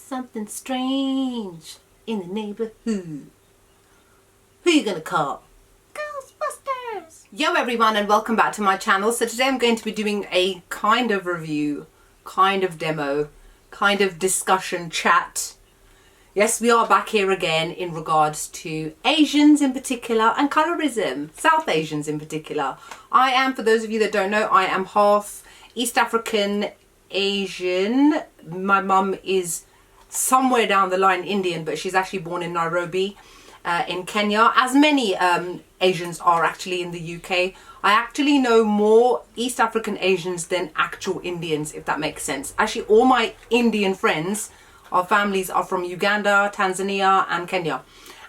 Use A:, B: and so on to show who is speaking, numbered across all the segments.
A: something strange in the neighborhood. Who you gonna call? Ghostbusters! Yo everyone, and welcome back to my channel. So today I'm going to be doing a kind of review, kind of demo, kind of discussion chat. Yes, we are back here again in regards to Asians in particular and colorism, South Asians in particular. I am, for those of you that don't know, I am half East African Asian. My mum is somewhere down the line Indian, but she's actually born in Nairobi in Kenya, as many Asians are actually in the UK. I actually know more East African Asians than actual Indians, if that makes sense. Actually, all my Indian friends, our families are from Uganda, Tanzania and Kenya.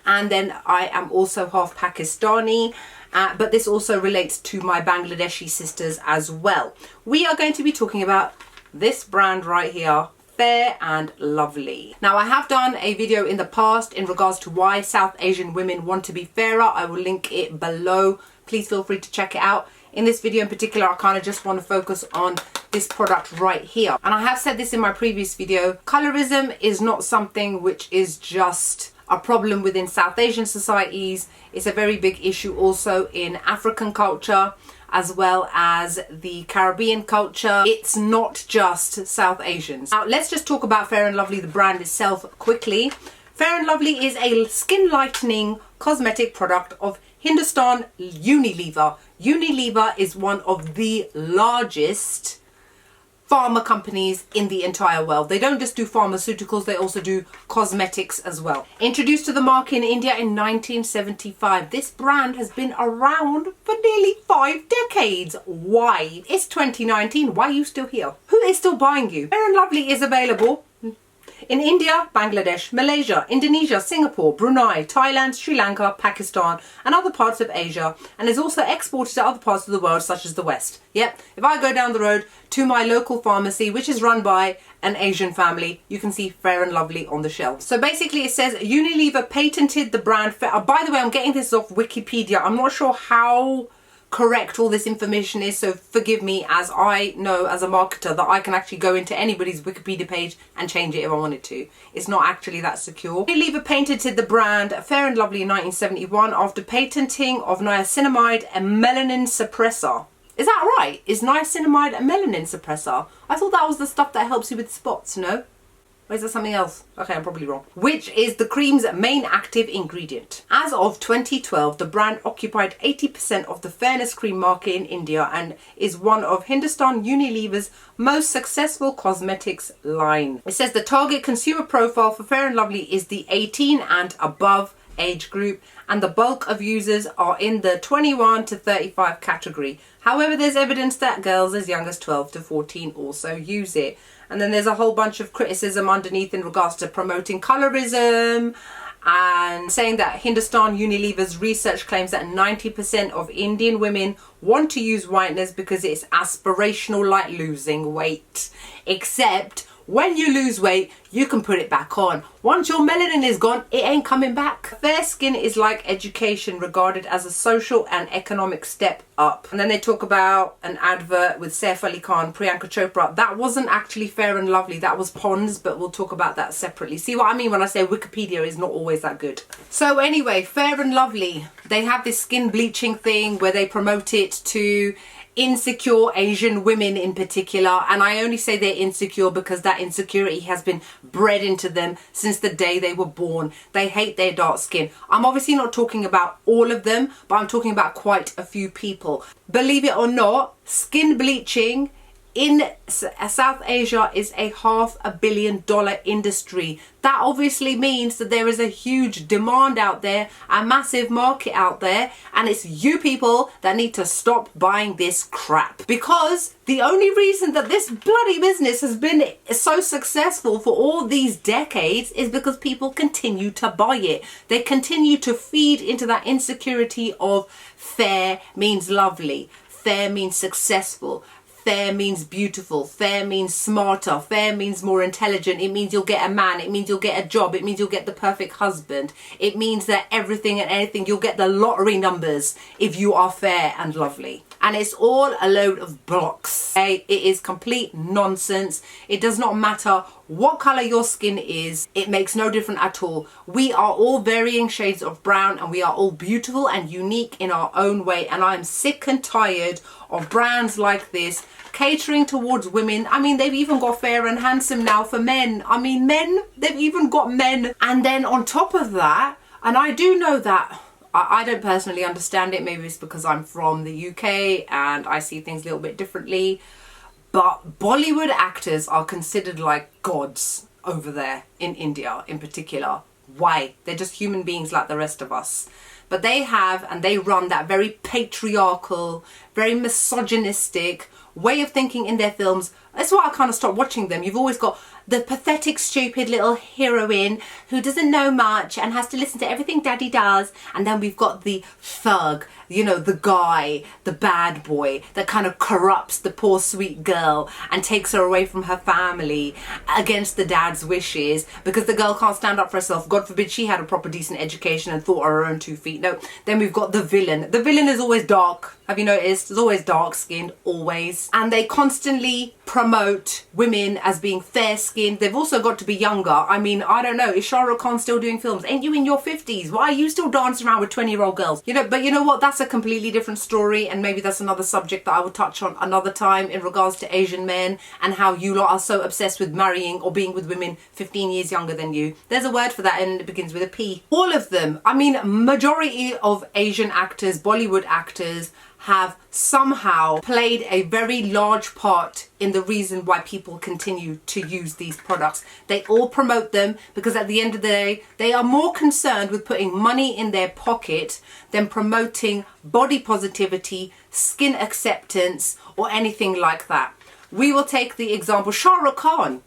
A: And then I am also half Pakistani, but this also relates to my Bangladeshi sisters as well. We are going to be talking about this brand right here, Fair and Lovely. Now, I have done a video in the past in regards to why South Asian women want to be fairer. I will link it below. Please feel free to check it out. In this video in particular, I kind of just want to focus on this product right here. And I have said this in my previous video, colorism is not something which is just a problem within South Asian societies. It's a very big issue also in African culture, as well as the Caribbean culture. It's not just South Asians. Now, let's just talk about Fair and Lovely, the brand itself, quickly. Fair and Lovely is a skin lightening cosmetic product of Hindustan Unilever. Unilever is one of the largest pharma companies in the entire world. They don't just do pharmaceuticals, they also do cosmetics as well. Introduced to the market in India in 1975. This brand has been around for nearly 5 decades. Why? It's 2019. Why are you still here? Who is still buying you? Fair and Lovely is available in India, Bangladesh, Malaysia, Indonesia, Singapore, Brunei, Thailand, Sri Lanka, Pakistan and other parts of Asia, and is also exported to other parts of the world such as the West. Yep, if I go down the road to my local pharmacy, which is run by an Asian family, you can see Fair and Lovely on the shelf. So basically it says Unilever patented the brand Fair. By the way, I'm getting this off Wikipedia. I'm not sure how correct all this information is, so forgive me, as I know as a marketer that I can actually go into anybody's Wikipedia page and change it if I wanted to. It's not actually that secure. Unilever patented the brand Fair and Lovely in 1971 after patenting of niacinamide and melanin suppressor. Is that right? Is niacinamide a melanin suppressor? I thought that was the stuff that helps you with spots, no? Or is that something else? Okay, I'm probably wrong. Which is the cream's main active ingredient. As of 2012, the brand occupied 80% of the fairness cream market in India and is one of Hindustan Unilever's most successful cosmetics line. It says the target consumer profile for Fair and Lovely is the 18 and above age group, and the bulk of users are in the 21 to 35 category. However, there's evidence that girls as young as 12 to 14 also use it. And then there's a whole bunch of criticism underneath in regards to promoting colorism and saying that Hindustan Unilever's research claims that 90% of Indian women want to use whiteness because it's aspirational, like losing weight. Except when you lose weight, you can put it back on. Once your melanin is gone, it ain't coming back. Fair skin is like education, regarded as a social and economic step up. And then they talk about an advert with Saif Ali Khan, Priyanka Chopra. That wasn't actually Fair and Lovely, that was Pond's, but we'll talk about that separately. See what I mean when I say Wikipedia is not always that good. So anyway, Fair and Lovely, they have this skin bleaching thing where they promote it to insecure Asian women in particular, and I only say they're insecure because that insecurity has been bred into them since the day they were born. They hate their dark skin. I'm obviously not talking about all of them, but I'm talking about quite a few people. Believe it or not, skin bleaching in South Asia is a $500 million industry. That obviously means that there is a huge demand out there, a massive market out there, and it's you people that need to stop buying this crap. Because the only reason that this bloody business has been so successful for all these decades is because people continue to buy it. They continue to feed into that insecurity of fair means lovely, fair means successful, fair means beautiful, fair means smarter, fair means more intelligent, it means you'll get a man, it means you'll get a job, it means you'll get the perfect husband, it means that everything and anything, you'll get the lottery numbers if you are fair and lovely. and it's all a load of blocks. Okay? It is complete nonsense. It does not matter what color your skin is. It makes no difference at all. We are all varying shades of brown, and we are all beautiful and unique in our own way, and I'm sick and tired of brands like this catering towards women. I mean, they've even got Fair and Handsome now for men. I mean, men, they've even got men. And then on top of that, and I do know that I don't personally understand it. Maybe it's because I'm from the UK and I see things a little bit differently. But Bollywood actors are considered like gods over there in India in particular. Why? They're just human beings like the rest of us. But they have, and they run that very patriarchal, very misogynistic way of thinking in their films. That's why I kind of stopped watching them. You've always got the pathetic, stupid little heroine who doesn't know much and has to listen to everything daddy does. And then we've got the thug, you know, the guy, the bad boy that kind of corrupts the poor sweet girl and takes her away from her family against the dad's wishes because the girl can't stand up for herself. God forbid she had a proper decent education and thought on her own 2 feet. No, then we've got the villain. The villain is always dark. Have you noticed? It's always dark skinned, always. And they constantly promote women as being fair skinned. They've also got to be younger. I mean, I don't know. Is Shah Rukh Khan still doing films? Ain't you in your 50s? Why are you still dancing around with 20-year-old girls? You know, but you know what? That's a completely different story, and maybe that's another subject that I will touch on another time in regards to Asian men and how you lot are so obsessed with marrying or being with women 15 years younger than you. There's a word for that and it begins with a P. All of them, I mean, majority of Asian actors, Bollywood actors, have somehow played a very large part in the reason why people continue to use these products. They all promote them because at the end of the day, they are more concerned with putting money in their pocket than promoting body positivity, skin acceptance, or anything like that. We will take the example, Shah Rukh Khan.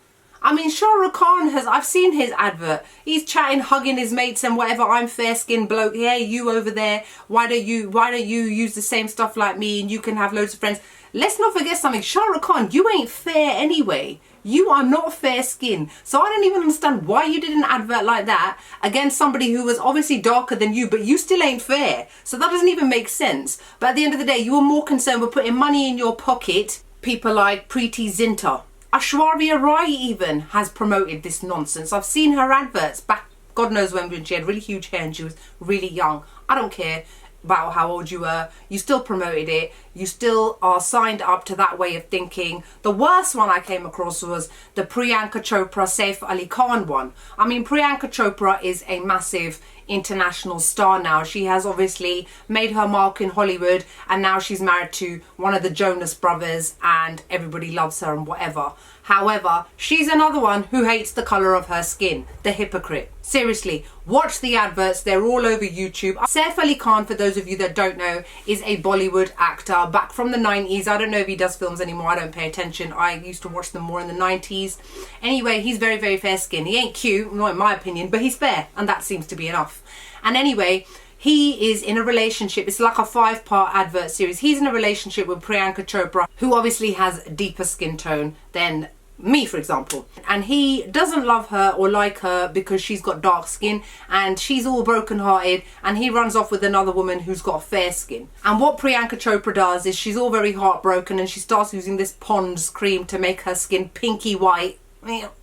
A: I mean, Shah Rukh Khan I've seen his advert. He's chatting, hugging his mates and whatever. I'm fair-skinned bloke. Hey, you over there. Why don't you use the same stuff like me and you can have loads of friends? Let's not forget something. Shah Rukh Khan, you ain't fair anyway. You are not fair-skinned. So I don't even understand why you did an advert like that against somebody who was obviously darker than you, but you still ain't fair. So that doesn't even make sense. But at the end of the day, you were more concerned with putting money in your pocket. People like Preeti Zinta. Aishwarya Rai even has promoted this nonsense. I've seen her adverts back, God knows when she had really huge hair and she was really young. I don't care about how old you were. You still promoted it. You still are signed up to that way of thinking. The worst one I came across was the Priyanka Chopra Saif Ali Khan one. I mean, Priyanka Chopra is a massive international star now. She has obviously made her mark in Hollywood and now she's married to one of the Jonas brothers and everybody loves her and whatever. However, she's another one who hates the colour of her skin. The hypocrite. Seriously, watch the adverts. They're all over YouTube. Saif Ali Khan, for those of you that don't know, is a Bollywood actor back from the 90s. I don't know if he does films anymore. I don't pay attention. I used to watch them more in the 90s. Anyway, he's very, very fair skinned. He ain't cute, not in my opinion, but he's fair. And that seems to be enough. And anyway, he is in a relationship. It's like a 5-part advert series. He's in a relationship with Priyanka Chopra, who obviously has a deeper skin tone than me, for example. And he doesn't love her or like her because she's got dark skin and she's all broken hearted, and he runs off with another woman who's got fair skin. And what Priyanka Chopra does is she's all very heartbroken and she starts using this Pond's cream to make her skin pinky white.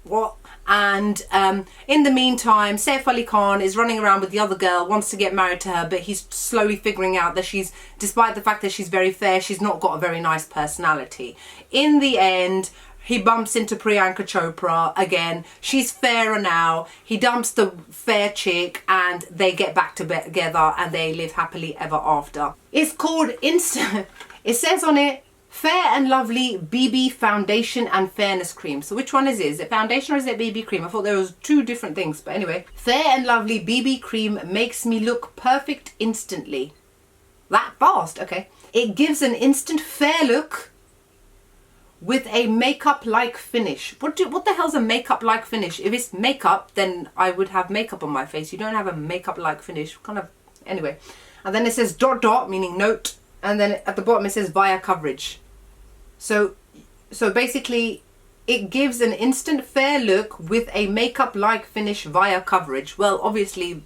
A: What? And in the meantime, Saif Ali Khan is running around with the other girl, wants to get married to her, but he's slowly figuring out that she's, despite the fact that she's very fair, she's not got a very nice personality. In the end, he bumps into Priyanka Chopra again. She's fairer now. He dumps the fair chick and they get back together and they live happily ever after. It's called it says on it, Fair and Lovely BB Foundation and Fairness Cream. So which one is it? Is it foundation or is it BB cream? I thought there was 2 different things, but anyway. Fair and Lovely BB Cream makes me look perfect instantly. That fast? Okay. It gives an instant fair look with a makeup-like finish. What the hell's a makeup-like finish? If it's makeup, then I would have makeup on my face. You don't have a makeup-like finish. Kind of, anyway. And then it says ... meaning note. And then at the bottom it says via coverage. So basically it gives an instant fair look with a makeup-like finish via coverage. Well, obviously,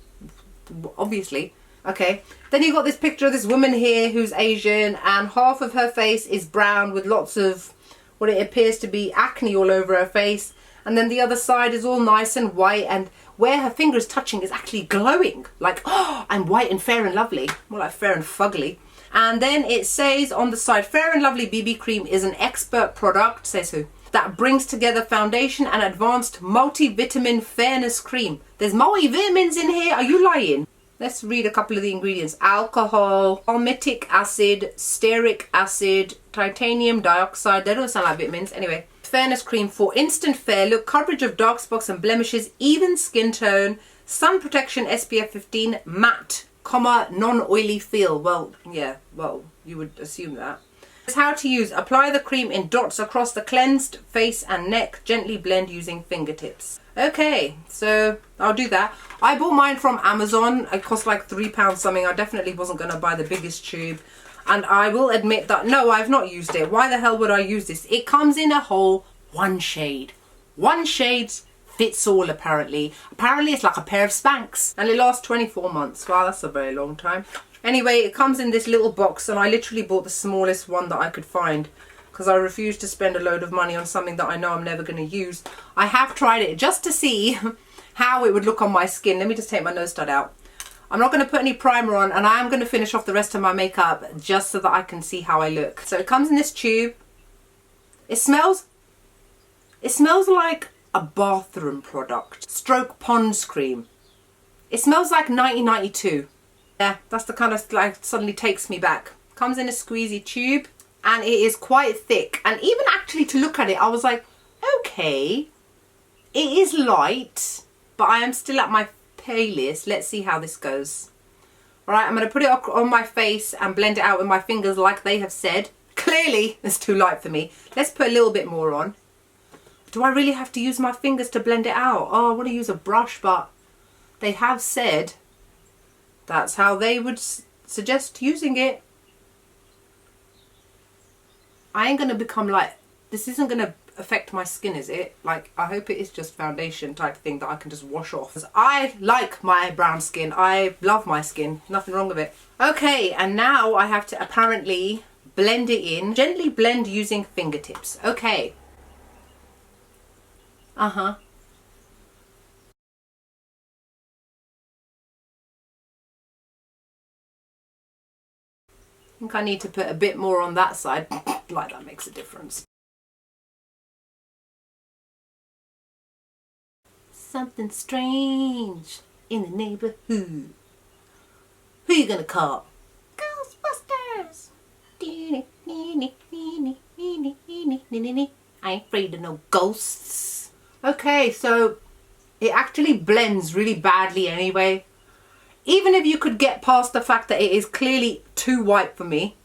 A: Okay, then you got this picture of this woman here who's Asian, and half of her face is brown with lots of what it appears to be acne all over her face, and then the other side is all nice and white, and where her finger is touching is actually glowing, like, oh, I'm white and fair and lovely, more like fair and fugly. And then it says on the side, Fair and Lovely BB Cream is an expert product, says who, that brings together foundation and advanced multivitamin fairness cream. There's multivitamins in here, are you lying? Let's read a couple of the ingredients. Alcohol, palmitic acid, stearic acid, titanium dioxide. They don't sound like vitamins. Anyway, fairness cream for instant fair look, coverage of dark spots and blemishes, even skin tone, sun protection SPF 15, matte, non-oily feel. Well, yeah, well, you would assume that. How to use. Apply the cream in dots across the cleansed face and neck. Gently blend using fingertips. Okay, so I'll do that. I bought mine from Amazon. It cost like £3 something. I definitely wasn't going to buy the biggest tube. And I will admit that, no, I've not used it. Why the hell would I use this? It comes in a whole one shade. One shade fits all, apparently. Apparently it's like a pair of Spanx. And it lasts 24 months. Wow, that's a very long time. Anyway, it comes in this little box, and I literally bought the smallest one that I could find because I refuse to spend a load of money on something that I know I'm never going to use. I have tried it just to see how it would look on my skin. Let me just take my nose stud out. I'm not going to put any primer on, and I am going to finish off the rest of my makeup just so that I can see how I look. So it comes in this tube. It smells like a bathroom product. Stroke Pond's cream. It smells like 1992. Yeah, that's the kind of, like, suddenly takes me back. Comes in a squeezy tube, and it is quite thick. And even actually to look at it, I was like, okay, it is light, but I am still at my palest. Let's see how this goes. All right, I'm going to put it on my face and blend it out with my fingers like they have said. Clearly, it's too light for me. Let's put a little bit more on. Do I really have to use my fingers to blend it out? Oh, I want to use a brush, but they have said that's how they would suggest using it. I ain't going to become like, this isn't going to affect my skin, is it? Like, I hope it is just foundation type thing that I can just wash off. 'Cause I like my brown skin. I love my skin. Nothing wrong with it. Okay, and now I have to apparently blend it in. Gently blend using fingertips. Okay. Uh-huh. I think I need to put a bit more on that side. Like, that makes a difference. Something strange in the neighborhood. Who you gonna call? Ghostbusters! I ain't afraid of no ghosts. Okay, so it actually blends really badly anyway. Even if you could get past the fact that it is clearly too white for me,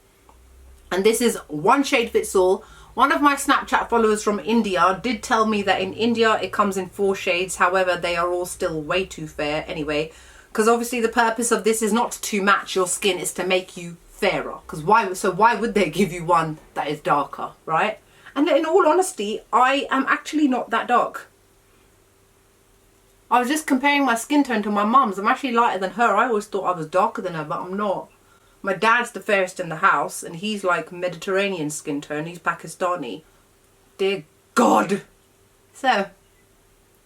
A: and this is one shade fits all. One of my Snapchat followers from India did tell me that in India it comes in 4 shades. However, they are all still way too fair anyway, because obviously the purpose of this is not to match your skin, it's to make you fairer. Because why would they give you one that is darker, right? And in all honesty, I am actually not that dark. I was just comparing my skin tone to my mum's. I'm actually lighter than her. I always thought I was darker than her, but I'm not. My dad's the fairest in the house, and he's like Mediterranean skin tone. He's Pakistani. Dear God. So,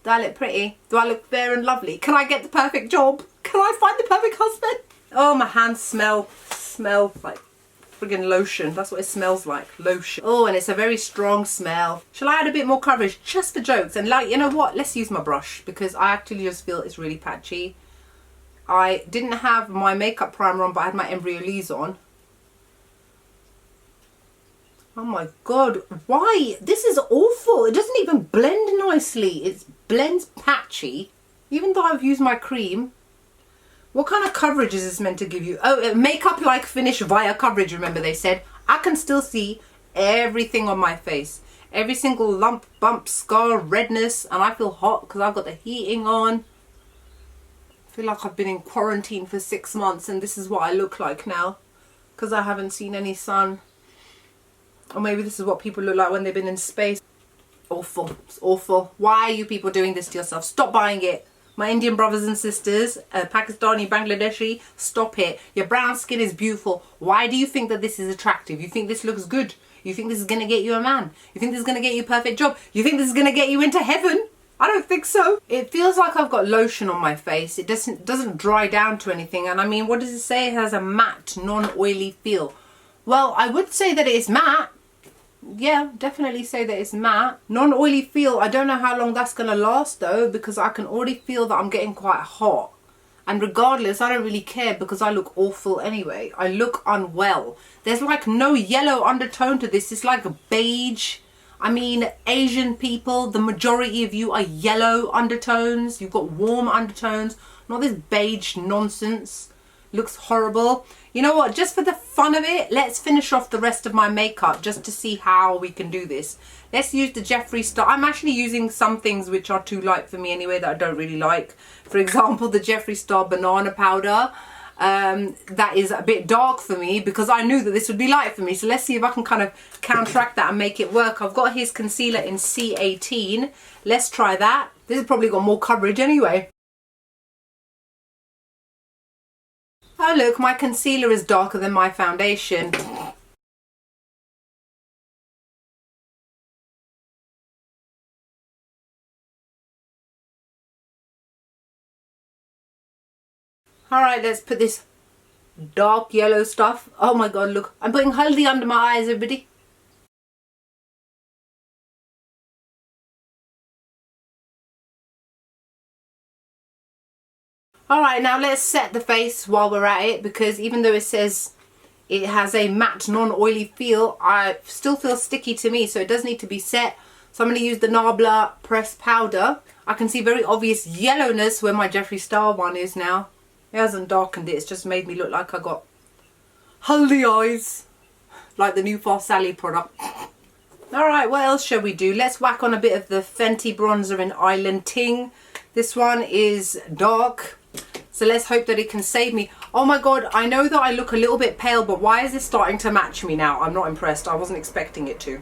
A: do I look pretty? Do I look fair and lovely? Can I get the perfect job? Can I find the perfect husband? Oh, my hands smell like friggin' lotion. That's what it smells like, lotion. Oh, and it's a very strong smell. Shall I add a bit more coverage just for jokes? And like, you know what? Let's use my brush, because I actually just feel it's really patchy. I didn't have my makeup primer on, but I had my Embryolisse on. Oh my God, why? This is awful. It doesn't even blend nicely. It blends patchy. Even though I've used my cream. What kind of coverage is this meant to give you? Oh, makeup-like finish via coverage, remember they said. I can still see everything on my face. Every single lump, bump, scar, redness. And I feel hot because I've got the heating on. I feel like I've been in quarantine for 6 months and this is what I look like now. Because I haven't seen any sun. Or maybe this is what people look like when they've been in space. Awful. It's awful. Why are you people doing this to yourself? Stop buying it. My Indian brothers and sisters, Pakistani, Bangladeshi, stop it. Your brown skin is beautiful. Why do you think that this is attractive? You think this looks good? You think this is going to get you a man? You think this is going to get you a perfect job? You think this is going to get you into heaven? I don't think so. It feels like I've got lotion on my face. It doesn't dry down to anything. And I mean, what does it say? It has a matte, non-oily feel. Well, I would say that it is matte. Yeah, definitely say that it's matte. Non-oily feel. I don't know how long that's going to last though, because I can already feel that I'm getting quite hot. And regardless, I don't really care because I look awful anyway. I look unwell. There's like no yellow undertone to this. It's like a beige. I mean, Asian people, the majority of you are yellow undertones. You've got warm undertones. Not this beige nonsense. Looks horrible. You know what? Just for the fun of it, let's finish off the rest of my makeup just to see how we can do this. Let's use the Jeffree Star. I'm actually using some things which are too light for me anyway that I don't really like. For example, the Jeffree Star banana powder. That is a bit dark for me because I knew that this would be light for me. So let's see if I can kind of counteract that and make it work. I've got his concealer in C18. Let's try that. This has probably got more coverage anyway. Oh look, my concealer is darker than my foundation. Alright, let's put this dark yellow stuff. Oh my god, look. I'm putting haldi under my eyes, everybody. Alright, now let's set the face while we're at it, because even though it says it has a matte, non-oily feel, I still feel sticky to me, so it does need to be set. So I'm going to use the Nabla pressed powder. I can see very obvious yellowness where my Jeffree Star one is now. It hasn't darkened it, it's just made me look like I got haldi eyes, like the new Fast Sally product. Alright, what else shall we do? Let's whack on a bit of the Fenty bronzer in Eyeliner Ting. This one is dark, so let's hope that it can save me. Oh my god, I know that I look a little bit pale, but why is this starting to match me now? I'm not impressed. I wasn't expecting it to.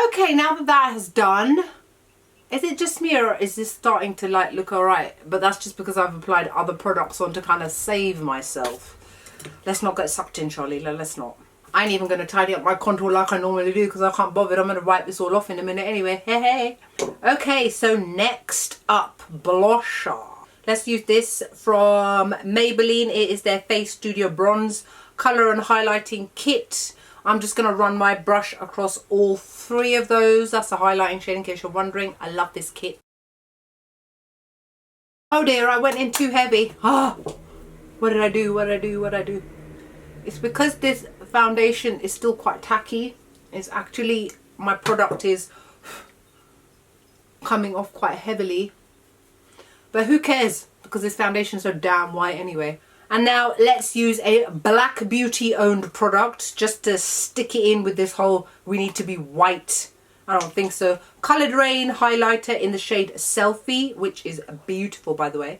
A: Okay, now that that has done, is it just me or is this starting to like look alright? But that's just because I've applied other products on to kind of save myself. Let's not get sucked in, Charlie. Let's not. I ain't even going to tidy up my contour like I normally do because I can't bother. I'm going to wipe this all off in a minute anyway. Hey, hey. Okay, so next up, blusher. Let's use this from Maybelline. It is their Face Studio Bronze Colour and Highlighting Kit. I'm just going to run my brush across all three of those. That's a highlighting shade in case you're wondering. I love this kit. Oh dear, I went in too heavy. Ah, what did I do? What did I do? What did I do? It's because this foundation is still quite tacky. It's actually, my product is coming off quite heavily. But who cares? Because this foundation is so damn white anyway. And now let's use a Black Beauty owned product just to stick it in with this whole we need to be white. I don't think so. Coloured Rain highlighter in the shade Selfie, which is beautiful by the way.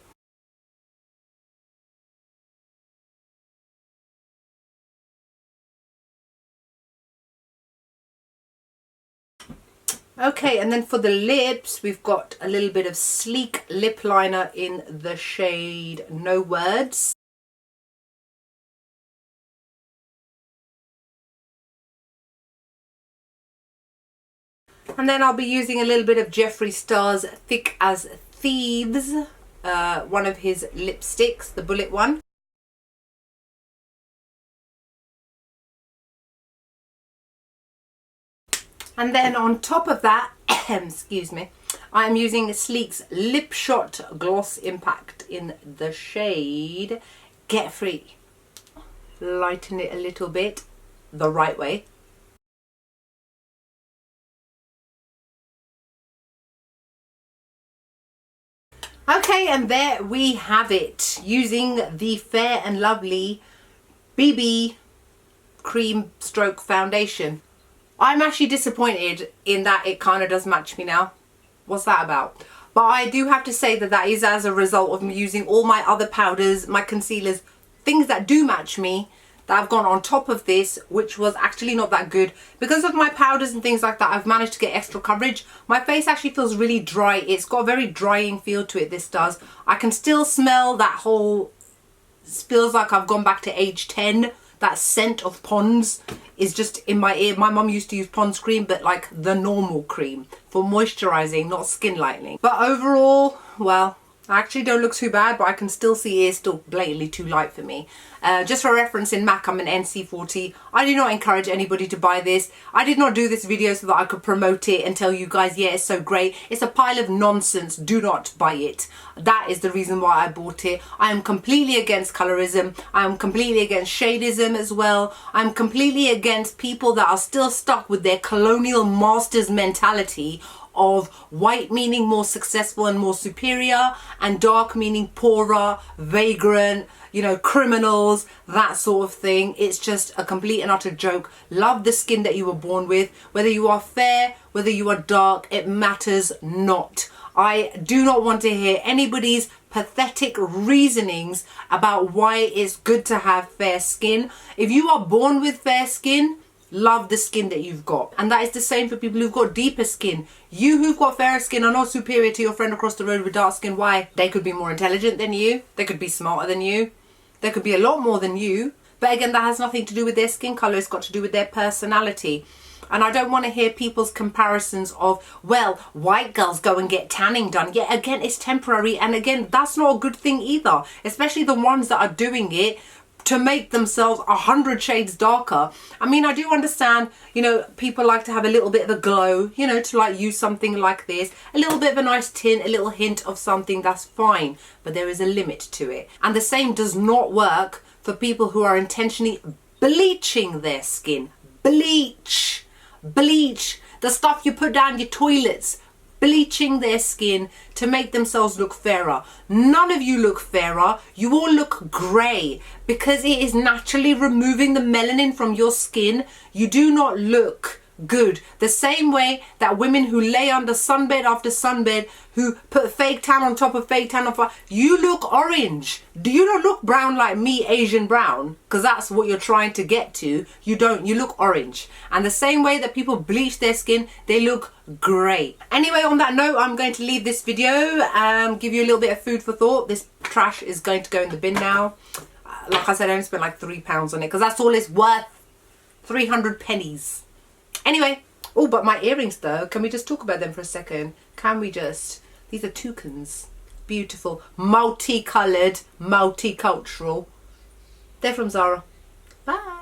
A: Okay, and then for the lips, we've got a little bit of Sleek lip liner in the shade No Words. And then I'll be using a little bit of Jeffree Star's Thick as Thieves, one of his lipsticks, the bullet one. And then on top of that, excuse me, I'm using Sleek's Lip Shot Gloss Impact in the shade Get Free. Lighten it a little bit, the right way. Okay, and there we have it, using the Fair and Lovely BB Cream Stroke Foundation. I'm actually disappointed in that it kind of does match me now. What's that about? But I do have to say that that is as a result of me using all my other powders, my concealers, things that do match me that I've gone on top of this, which was actually not that good. Because of my powders and things like that, I've managed to get extra coverage. My face actually feels really dry. It's got a very drying feel to it, this does. I can still smell that whole, feels like I've gone back to age 10. That scent of Pond's is just in my ear. My mum used to use Pond's cream, but like the normal cream for moisturizing, not skin lightening. But overall, well, I actually don't look too bad, but I can still see it's still blatantly too light for me. Just for reference, in MAC I'm an NC40. I do not encourage anybody to buy this. I did not do this video so that I could promote it and tell you guys, yeah, it's so great. It's a pile of nonsense. Do not buy it. That is the reason why I bought it. I am completely against colorism. I am completely against shadism as well. I'm completely against people that are still stuck with their colonial masters mentality of white meaning more successful and more superior, and dark meaning poorer, vagrant, you know, criminals, that sort of thing. It's just a complete and utter joke. Love the skin that you were born with. Whether you are fair, whether you are dark, it matters not. I do not want to hear anybody's pathetic reasonings about why it's good to have fair skin. If you are born with fair skin, love the skin that you've got. And that is the same for people who've got deeper skin. You who've got fairer skin are not superior to your friend across the road with dark skin. Why? They could be more intelligent than you. They could be smarter than you. They could be a lot more than you. But again, that has nothing to do with their skin colour. It's got to do with their personality. And I don't want to hear people's comparisons of, well, white girls go and get tanning done. Yeah, again, it's temporary. And again, that's not a good thing either. Especially the ones that are doing it to make themselves 100 shades darker. I mean, I do understand, you know, people like to have a little bit of a glow, you know, to like use something like this, a little bit of a nice tint, a little hint of something, that's fine. But there is a limit to it. And the same does not work for people who are intentionally bleaching their skin. Bleach. Bleach. The stuff you put down your toilets. Bleaching their skin to make themselves look fairer. None of you look fairer. You all look grey because it is naturally removing the melanin from your skin. You do not look good. The same way that women who lay under sunbed after sunbed, who put fake tan on top of fake tan on, you look orange. Do you not look brown like me, Asian brown? Because that's what you're trying to get to. You don't. You look orange. And the same way that people bleach their skin, they look great. Anyway, on that note, I'm going to leave this video, give you a little bit of food for thought. This trash is going to go in the bin now. Like I said, I only spent like £3 on it because that's all it's worth. 300 pennies. Anyway, oh, but my earrings though, can we just talk about them for a second? Can we just? These are toucans. Beautiful, multicoloured, multicultural. They're from Zara. Bye.